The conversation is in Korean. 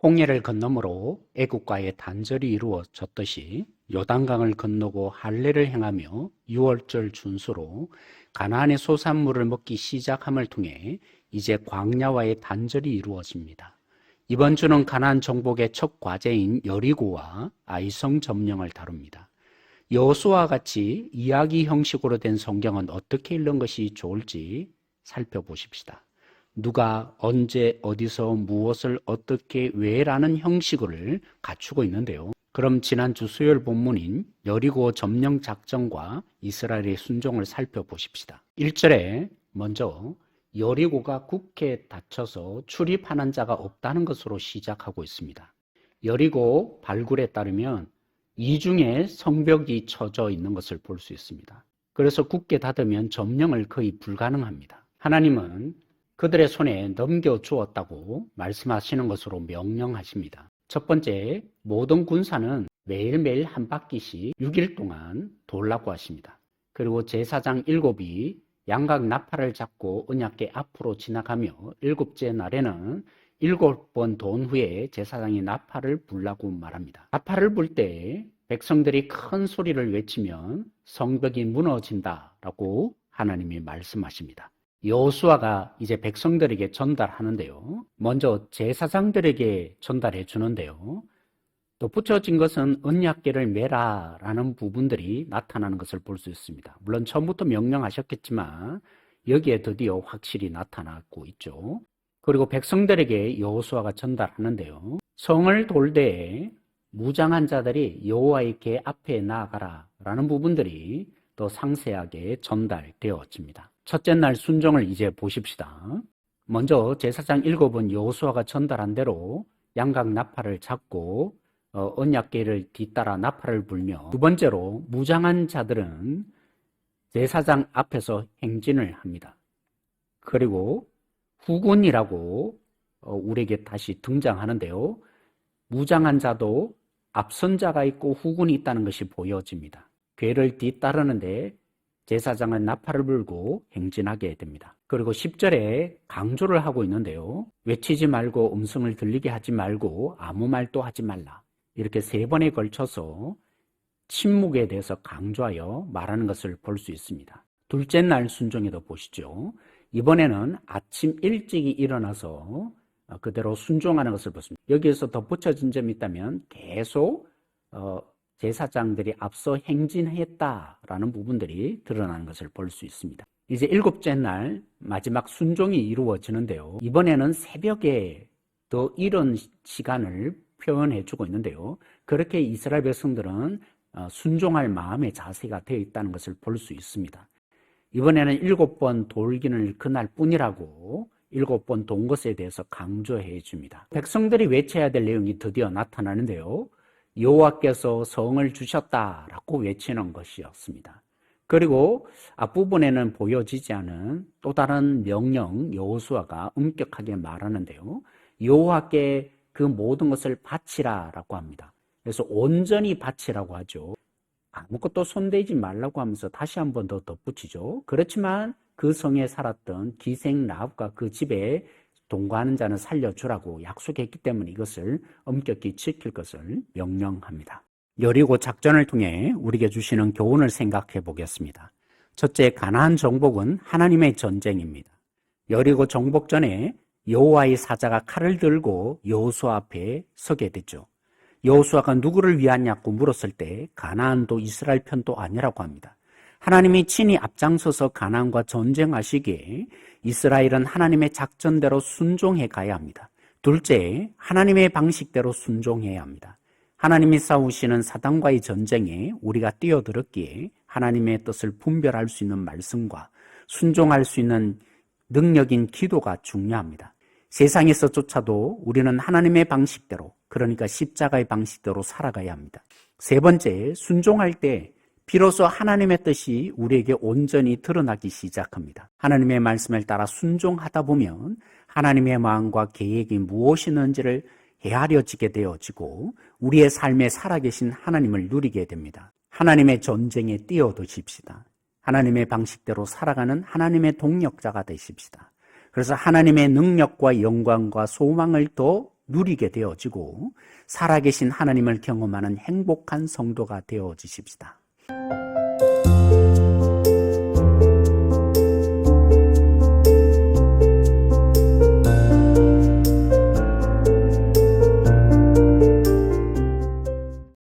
홍해를 건너므로 애국과의 단절이 이루어졌듯이 요단강을 건너고 할례를 행하며 유월절 준수로 가나안의 소산물을 먹기 시작함을 통해 이제 광야와의 단절이 이루어집니다. 이번 주는 가나안 정복의 첫 과제인 여리고와 아이성 점령을 다룹니다. 여호수아와 같이 이야기 형식으로 된 성경은 어떻게 읽는 것이 좋을지 살펴보십시다. 누가 언제 어디서 무엇을 어떻게 왜라는 형식을 갖추고 있는데요. 그럼 지난주 수요일 본문인 여리고 점령 작전과 이스라엘의 순종을 살펴보십시다. 1절에 먼저 여리고가 굳게 닫혀서 출입하는 자가 없다는 것으로 시작하고 있습니다. 여리고 발굴에 따르면 이중에 성벽이 쳐져 있는 것을 볼 수 있습니다. 그래서 굳게 닫으면 점령을 거의 불가능합니다. 하나님은 그들의 손에 넘겨주었다고 말씀하시는 것으로 명령하십니다. 첫 번째, 모든 군사는 매일매일 한 바퀴씩 6일 동안 돌라고 하십니다. 그리고 제사장 7이 양각 나팔을 잡고 언약궤 앞으로 지나가며 7째 날에는 7번 돈 후에 제사장이 나팔을 불라고 말합니다. 나팔을 불 때 백성들이 큰 소리를 외치면 성벽이 무너진다라고 하나님이 말씀하십니다. 여호수아가 이제 백성들에게 전달하는데요. 먼저 제사장들에게 전달해 주는데요. 또 붙여진 것은 언약궤를 메라라는 부분들이 나타나는 것을 볼 수 있습니다. 물론 처음부터 명령하셨겠지만 여기에 드디어 확실히 나타나고 있죠. 그리고 백성들에게 여호수아가 전달하는데요. 성을 돌되 무장한 자들이 여호와의 궤 앞에 나아가라 라는 부분들이 또 상세하게 전달되어집니다. 첫째 날 순종을 이제 보십시다. 먼저 제사장 7은 여호수아가 전달한 대로 양각 나팔을 잡고 언약궤를 뒤따라 나팔을 불며, 두 번째로 무장한 자들은 제사장 앞에서 행진을 합니다. 그리고 후군이라고 우리에게 다시 등장하는데요. 무장한 자도 앞선 자가 있고 후군이 있다는 것이 보여집니다. 궤를 뒤따르는데 제사장은 나팔을 불고 행진하게 됩니다. 그리고 10절에 강조를 하고 있는데요. 외치지 말고 음성을 들리게 하지 말고 아무 말도 하지 말라. 이렇게 3번에 걸쳐서 침묵에 대해서 강조하여 말하는 것을 볼 수 있습니다. 둘째 날 순종에도 보시죠. 이번에는 아침 일찍이 일어나서 그대로 순종하는 것을 보십니다. 여기에서 덧붙여진 점이 있다면 계속 제사장들이 앞서 행진했다라는 부분들이 드러나는 것을 볼 수 있습니다. 이제 7째 날 마지막 순종이 이루어지는데요. 이번에는 새벽에 더 이른 시간을 표현해 주고 있는데요. 그렇게 이스라엘 백성들은 순종할 마음의 자세가 되어 있다는 것을 볼 수 있습니다. 이번에는 7번 돌기를 그날 뿐이라고 7번 돈 것에 대해서 강조해 줍니다. 백성들이 외쳐야 될 내용이 드디어 나타나는데요. 여호와께서 성을 주셨다라고 외치는 것이었습니다. 그리고 앞부분에는 보여지지 않은 또 다른 명령 여호수아가 엄격하게 말하는데요. 여호와께 그 모든 것을 바치라라고 합니다. 그래서 온전히 바치라고 하죠. 아무것도 손대지 말라고 하면서 다시 한 번 더 덧붙이죠. 그렇지만 그 성에 살았던 기생 라합과 그 집에 동거하는 자는 살려주라고 약속했기 때문에 이것을 엄격히 지킬 것을 명령합니다. 여리고 작전을 통해 우리에게 주시는 교훈을 생각해 보겠습니다. 첫째, 가나안 정복은 하나님의 전쟁입니다. 여리고 정복 전에 여호와의 사자가 칼을 들고 여호수아 앞에 서게 됐죠. 여호수아가 누구를 위하냐고 물었을 때 가나안도 이스라엘 편도 아니라고 합니다. 하나님이 친히 앞장서서 가나안과 전쟁하시기에 이스라엘은 하나님의 작전대로 순종해 가야 합니다. 둘째, 하나님의 방식대로 순종해야 합니다. 하나님이 싸우시는 사단과의 전쟁에 우리가 뛰어들었기에 하나님의 뜻을 분별할 수 있는 말씀과 순종할 수 있는 능력인 기도가 중요합니다. 세상에서조차도 우리는 하나님의 방식대로, 그러니까 십자가의 방식대로 살아가야 합니다. 세 번째, 순종할 때 비로소 하나님의 뜻이 우리에게 온전히 드러나기 시작합니다. 하나님의 말씀을 따라 순종하다 보면 하나님의 마음과 계획이 무엇이는지를 헤아려지게 되어지고 우리의 삶에 살아계신 하나님을 누리게 됩니다. 하나님의 전쟁에 뛰어드십시다. 하나님의 방식대로 살아가는 하나님의 동력자가 되십시다. 그래서 하나님의 능력과 영광과 소망을 더 누리게 되어지고 살아계신 하나님을 경험하는 행복한 성도가 되어지십시다.